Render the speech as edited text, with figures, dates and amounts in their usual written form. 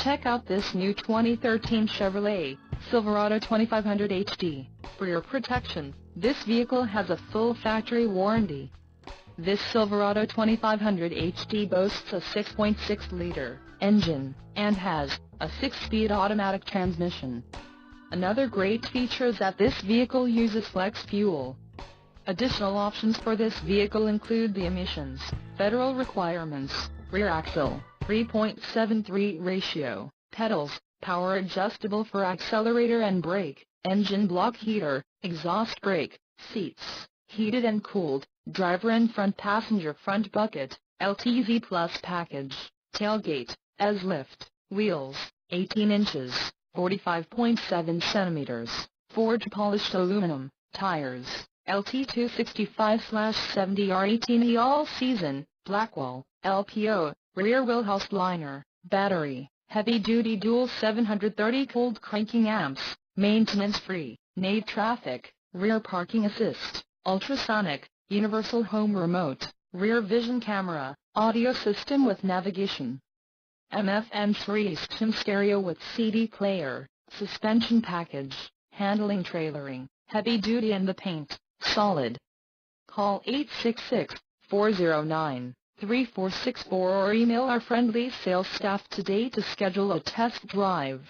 Check out this new 2013 Chevrolet Silverado 2500 HD. For your protection, this vehicle has a full factory warranty. This Silverado 2500 HD boasts a 6.6-liter engine and has a 6-speed automatic transmission. Another great feature is that this vehicle uses flex fuel. Additional options for this vehicle include the emissions, federal requirements, rear axle, 3.73 ratio, pedals, power adjustable for accelerator and brake, engine block heater, exhaust brake, seats, heated and cooled, driver and front passenger front bucket, LTZ Plus package, tailgate, S-lift, wheels, 18 inches, 45.7 centimeters, forged polished aluminum, tires, LT 265/70R18E all-season, Blackwall, LPO, rear wheelhouse liner, battery, heavy-duty dual 730 cold cranking amps, maintenance-free, NAV traffic, rear parking assist, ultrasonic, universal home remote, rear vision camera, audio system with navigation, FM3 system stereo with CD player, suspension package, handling trailering, heavy duty and the paint, solid. Call 866-409-3464 or email our friendly sales staff today to schedule a test drive.